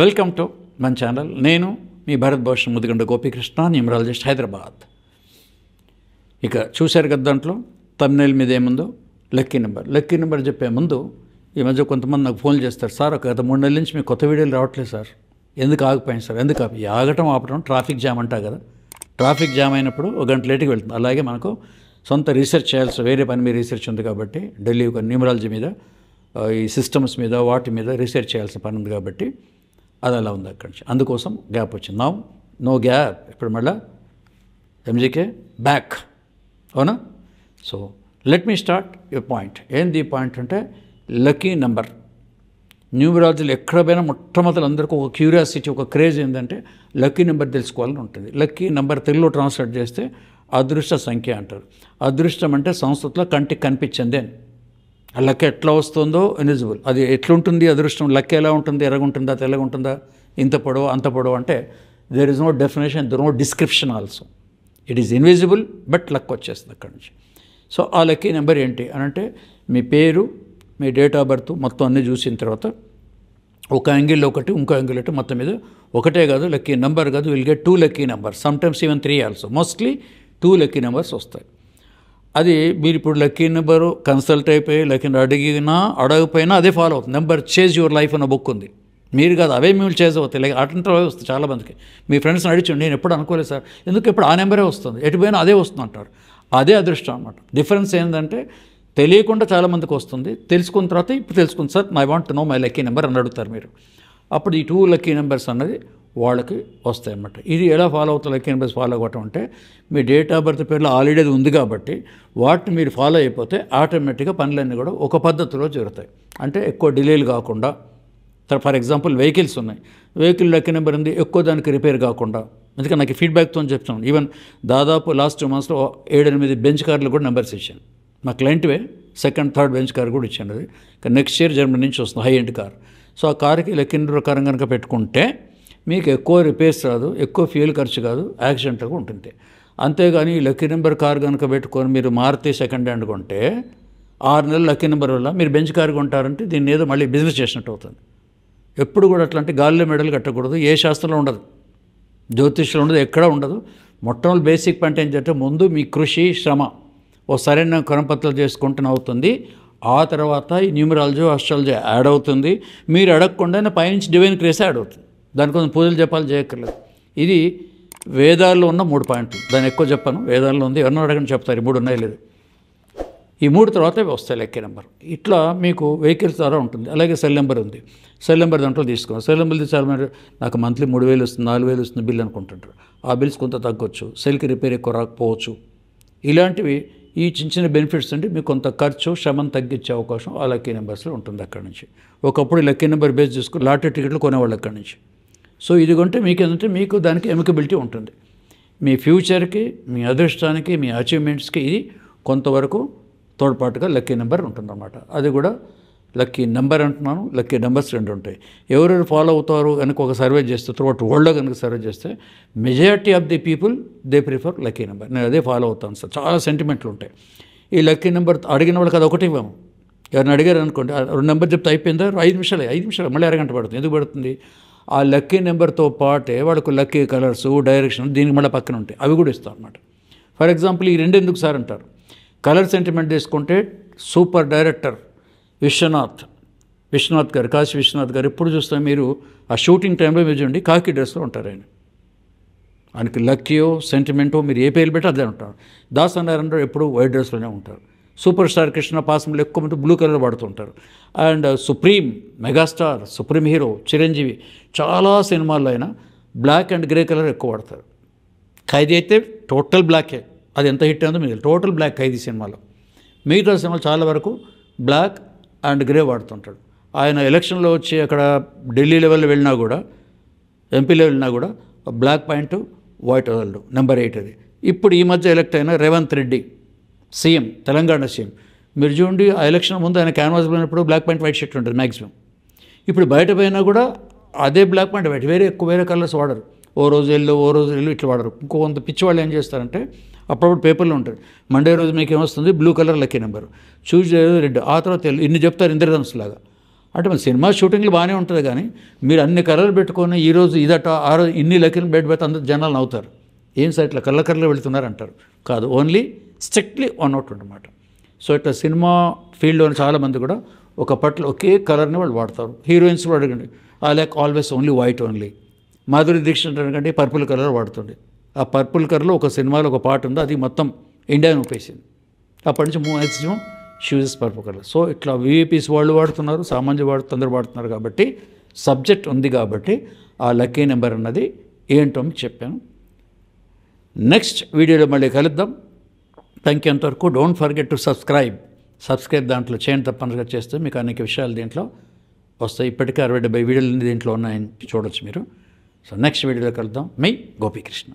Welcome to మన channel. నేను మీ Bharat Bhushan Mudigonda Gopikrishna, numerologist, Hyderabad. ఇక చూశారు కదా, దాంట్లో థంబ్నెయిల్ మీద ఏముందో లక్కీ నెంబర్ చెప్పే ముందు ఈ మధ్య కొంతమంది నాకు ఫోన్ చేస్తారు, సార్ ఒక గత 3 నెలల నుంచి మీకు కొత్త వీడియోలు రావట్లేదు సార్, ఎందుకు ఆగిపోయింది సార్? ఎందుకు ఆగటం ఆపటం ట్రాఫిక్ జామ్ అంటా కదా, ట్రాఫిక్ జామ్ అయినప్పుడు 1 గంట లేట్కి వెళ్తుంది. అలాగే మనకు సొంత రీసెర్చ్ చేయాల్సి, వేరే పని మీద రీసెర్చ్ ఉంది కాబట్టి, ఢిల్లీ ఒక న్యూమరాలజీ మీద, ఈ సిస్టమ్స్ మీద, వాటి మీద రీసెర్చ్ చేయాల్సిన పని ఉంది కాబట్టి అది అలా ఉంది అక్కడి నుంచి. అందుకోసం గ్యాప్ వచ్చింది. No gap. ఇప్పుడు మళ్ళీ ఎంజీకే బ్యాక్, అవునా? So let me start your point. ఏంది పాయింట్ అంటే, లక్కీ నెంబర్. న్యూమరాలజీలో ఎక్కడ పోయినా మొట్టమొదటి అందరికీ ఒక క్యూరియాసిటీ, ఒక క్రేజ్ ఏంటంటే లక్కీ నెంబర్ తెలుసుకోవాలని ఉంటుంది. లక్కీ నెంబర్ తెలుగులో ట్రాన్స్లేట్ చేస్తే అదృష్ట సంఖ్య అంటారు. అదృష్టం అంటే సంస్కృతిలో కంటికి కనిపించింది అని. ఆ లక్క ఎట్లా వస్తుందో ఇన్విజిబుల్. అది ఎట్లుంటుంది అదృష్టం? లక్క ఎలా ఉంటుంది? ఎర్రగుంటుందా, తెల్లగుంటుందా, ఇంత పొడవు అంత పొడవు అంటే there is no definition, no description also. It is invisible, but luck వచ్చేస్తుంది అక్కడి నుంచి. సో ఆ లక్కీ నెంబర్ ఏంటి అని అంటే, మీ పేరు, మీ డేట్ ఆఫ్ బర్త్ మొత్తం అన్నీ చూసిన తర్వాత ఒక యాంగిల్ ఒకటి, ఇంకో యాంగిల్ ఒకటి, మొత్తం మీద ఒకటే కాదు లక్కీ నెంబర్ కాదు, will get 2 lucky numbers, sometimes even 3 also. Mostly 2 lucky numbers వస్తాయి. అది మీరు ఇప్పుడు లక్కీ నెంబరు కన్సల్ట్ అయిపోయి లక్కీ అడగపోయినా అదే ఫాలో అవుతుంది. నెంబర్ చేజ్ యువర్ లైఫ్ అన్న బుక్ ఉంది. మీరు కాదు, అవే మిమ్మల్ని చేజ్ అవుతాయి. లైక్ అటంటే వస్తుంది చాలామందికి. మీ ఫ్రెండ్స్ని అడిచండి, నేను ఎప్పుడు అనుకోలేదు సార్, ఎందుకు ఎప్పుడు ఆ నెంబరే వస్తుంది, ఎటు పోయినా అదే వస్తుంది అంటారు. అదే అదృష్టం అన్నమాట. డిఫరెన్స్ ఏంటంటే, తెలియకుండా చాలామందికి వస్తుంది, తెలుసుకున్న తర్వాత ఇప్పుడు తెలుసుకుంది sir, I want to know my lucky number అని అడుగుతారు మీరు. అప్పుడు ఈ 2 లక్కీ నెంబర్స్ అన్నది వాళ్ళకి వస్తాయి అన్నమాట. ఇది ఎలా ఫాలో అవుతుంది లక్కీ నెంబర్స్ ఫాలో అవ్వటం అంటే, మీ డేట్ ఆఫ్ బర్త్ పేరులో ఆల్రెడీ అది ఉంది కాబట్టి వాటిని మీరు ఫాలో అయిపోతే ఆటోమేటిక్గా పనులన్నీ కూడా ఒక పద్ధతిలో జరుగుతాయి. అంటే ఎక్కువ డిలేలు కాకుండా. ఫర్ ఎగ్జాంపుల్ వెహికల్స్ ఉన్నాయి, వెహికల్ లక్కీ నెంబర్ ఉంది, ఎక్కువ దానికి రిపేర్ కాకుండా. అందుకని నాకు ఫీడ్బ్యాక్తో చెప్తాను. ఈవెన్ దాదాపు లాస్ట్ 2 మంత్స్లో 7-8 బెంచ్ కార్లు కూడా నెంబర్స్ ఇచ్చాను. మా క్లయింట్వే 2nd, 3rd బెంచ్ కార్ కూడా ఇచ్చాను. అది నెక్స్ట్ ఇయర్ జర్మనీ నుంచి వస్తుంది, హై ఎండ్ కార్. సో ఆ కార్కి లక్కీ నెంబర్ ప్రకారం కనుక పెట్టుకుంటే మీకు ఎక్కువ రిపేర్స్ రాదు, ఎక్కువ ఫ్యూయల్ ఖర్చు కాదు, యాక్సిడెంట్గా ఉంటుంది. అంతేగాని లక్కీ నెంబర్ కార్ కనుక పెట్టుకొని మీరు మారుతి సెకండ్ హ్యాండ్ కొంటే 6 నెలలు లక్కీ నెంబర్ వల్ల మీరు బెంచ్ కార్ కొంటారంటే దీన్ని ఏదో మళ్ళీ బిజినెస్ చేసినట్టు అవుతుంది. ఎప్పుడు కూడా అట్లాంటి గాలిలో మెడలు కట్టకూడదు. ఏ శాస్త్రంలో ఉండదు, జ్యోతిష్యంలో ఉండదు, ఎక్కడా ఉండదు. మొట్టమొదటి బేసిక్ పాయింట్ ఏంటంటే, ముందు మీ కృషి, శ్రమ ఓ సరైన కరంపత్రాలు చేసుకుంటూనే అవుతుంది. ఆ తర్వాత ఈ న్యూమరాలజీ, ఆస్ట్రాలజీ యాడ్ అవుతుంది. మీరు అడగకుండానే పైనుంచి డివైన్ క్రేస్ యాడ్ అవుతుంది. దానికోసం పూజలు జపాలు చేయక్కర్లేదు. ఇది వేదాల్లో ఉన్న 3 పాయింట్లు. దాన్ని ఎక్కువ చెప్పను, వేదాల్లో ఉంది, ఎవరినో అడగని చెప్తారు. 3 ఉన్నాయి లేదు, ఈ 3 తర్వాత వస్తాయి లక్కీ నెంబర్. ఇట్లా మీకు వెహికల్స్ ద్వారా ఉంటుంది. అలాగే సెల్ నెంబర్ ఉంది. సెల్ నెంబర్ దాంట్లో తీసుకోవాలి. సెల్ నెంబర్ తీసుకోవాలి, నాకు మంత్లీ 3000 వస్తుంది, 4000 వస్తుంది బిల్ అనుకుంటుంటారు. ఆ బిల్స్ కొంత తగ్గొచ్చు, సెల్కి రిపేర్ ఎక్కువ రాకపోవచ్చు. ఇలాంటివి ఈ చిన్న బెనిఫిట్స్ అంటే మీకు కొంత ఖర్చు, శ్రమను తగ్గించే అవకాశం ఆ లక్కీ నెంబర్స్లో ఉంటుంది అక్కడి నుంచి. ఒకప్పుడు లక్కీ నెంబర్ బేస్ చేసుకుని లాటరీ టికెట్లు కొనేవాళ్ళు అక్కడి నుంచి. సో ఇది కొంటే మీకు ఏంటంటే, మీకు దానికి ఎమికబిలిటీ ఉంటుంది. మీ ఫ్యూచర్కి, మీ అదృష్టానికి, మీ అచీవ్మెంట్స్కి ఇది కొంతవరకు తోడ్పాటుగా లక్కీ నెంబర్ ఉంటుందన్నమాట. అది కూడా లక్కీ నెంబర్ అంటున్నాను, లక్కీ నెంబర్స్ 2 ఉంటాయి. ఎవరెవరు ఫాలో అవుతారు కనుక ఒక సర్వే చేస్తే, త్రూఅవుట్ వరల్డ్లో కనుక సర్వే చేస్తే majority of the people they prefer lucky number. నేను అదే ఫాలో అవుతాను సార్. చాలా సెంటిమెంట్లు ఉంటాయి. ఈ లక్కీ నెంబర్ అడిగిన వాళ్ళకి అది ఒకటి ఇవ్వము. ఎవరిని అడిగారు అనుకోండి, 2 నెంబర్ చెప్తే అయిపోయిందా, 5 నిమిషాలు మళ్ళీ అరగంట పడుతుంది. ఎందుకు పడుతుంది? ఆ లక్కీ నెంబర్తో పాటే వాళ్ళకు లక్కీ కలర్స్, డైరెక్షన్ దీనికి మళ్ళీ పక్కన ఉంటాయి, అవి కూడా ఇస్తాం అన్నమాట. ఫర్ ఎగ్జాంపుల్ ఈ 2 ఎందుకు సార్ అంటారు. కలర్ సెంటిమెంట్ తీసుకుంటే సూపర్ డైరెక్టర్ విశ్వనాథ్ గారు, కాశీ విశ్వనాథ్ గారు, ఎప్పుడు చూస్తే మీరు ఆ షూటింగ్ టైంలో మీరు చూడండి కాకి డ్రెస్లో ఉంటారు ఆయనకి లక్కీయో సెంటిమెంటో మీరు ఏ పేరు పెట్టి అదే ఉంటారు. దాస్ అన్నారంటారు ఎప్పుడు వైట్ డ్రెస్లోనే ఉంటారు. సూపర్ స్టార్ కృష్ణ పాసంలో ఎక్కువ మంది బ్లూ కలర్ వాడుతుంటారు. And supreme megastar, supreme hero Chiranjeevi చాలా సినిమాల్లో అయినా బ్లాక్ అండ్ గ్రే కలర్ ఎక్కువ వాడతారు. ఖైదీ అయితే టోటల్ బ్లాకే, అది ఎంత హిట్ అయిందో మీకు టోటల్ బ్లాక్ ఖైదీ సినిమాలో. మిగతా సినిమాలు చాలా వరకు బ్లాక్ అండ్ గ్రే వాడుతుంటాడు. ఆయన ఎలక్షన్లో వచ్చి అక్కడ ఢిల్లీ లెవెల్లో వెళ్ళినా కూడా, ఎంపీలో వెళ్ళినా కూడా బ్లాక్ పాయింట్ వైట్ వదలడు, నెంబర్ 8 అది. ఇప్పుడు ఈ మధ్య ఎలక్ట్ అయిన రేవంత్ రెడ్డి సీఎం, తెలంగాణ సీఎం, మీరు చూడండి ఆ ఎలక్షన్ ముందు ఆయన క్యాన్వాస్ పోయినప్పుడు బ్లాక్ పాయింట్ వైట్ షర్ట్ ఉంటుంది మ్యాక్సిమం. ఇప్పుడు బయట పోయినా కూడా అదే బ్లాక్ పాయింట్ వైట్, వేరే కలర్స్ వాడరు. ఓ రోజు ఎల్లో ఇట్లా వాడరు. ఇంకో కొంత పిచ్చి వాళ్ళు ఏం చేస్తారంటే అప్పుడప్పుడు పేపర్లో ఉంటుంది. మండే రోజు మీకు ఏమొస్తుంది, blue colour lucky number, Tuesday red, ఆ తర్వాత ఇన్ని చెప్తారు ఇంద్రధనుసులాగా. అంటే మన సినిమా షూటింగ్లు బాగానే ఉంటుంది, కానీ మీరు అన్ని కలర్లు పెట్టుకొని ఈరోజు ఇదట ఆ రోజు ఇన్ని లక్కీలు బయట పెడితే అందరూ జనాలు నవ్వుతారు. ఏం సార్ ఇట్లా కళ్ళ వెళుతున్నారు అంటారు. కాదు, ఓన్లీ స్ట్రిక్ట్లీ వన్ అవుట్ అనమాట. సో ఇట్లా సినిమా ఫీల్డ్లోని చాలామంది కూడా ఒక పట్ల ఒకే కలర్ని వాళ్ళు వాడతారు. హీరోయిన్స్ కూడా అడగండి, I like always only white only. Madhuri Dixit అడగండి, పర్పుల్ కలర్ వాడుతుంది. ఆ పర్పుల్ కలర్లో ఒక సినిమాలో ఒక పాట ఉంది, అది మొత్తం ఇండియాని ఊపేసింది. అప్పటి నుంచి మ్యాక్సిమం షూజెస్ పర్పుల్ కలర్. సో ఇట్లా విఐపీస్ వాళ్ళు వాడుతున్నారు, సామాన్య అందరూ వాడుతున్నారు. కాబట్టి సబ్జెక్ట్ ఉంది, కాబట్టి ఆ లక్కీ నెంబర్ అన్నది ఏంటో మీకు చెప్పాను. నెక్స్ట్ వీడియోలో మళ్ళీ కలుద్దాం. Thank you. అంతవరకు డోంట్ ఫర్గెట్ టు సబ్స్క్రైబ్ దాంట్లో చేయండి, తప్పనిసరిగా చేస్తే మీకు అనేక విషయాలు దీంట్లో వస్తాయి. ఇప్పటికే 60-70 వీడియోలు దీంట్లో ఉన్నాయని చూడొచ్చు మీరు. సో నెక్స్ట్ వీడియోలో కలుద్దాం. మీ గోపీకృష్ణ.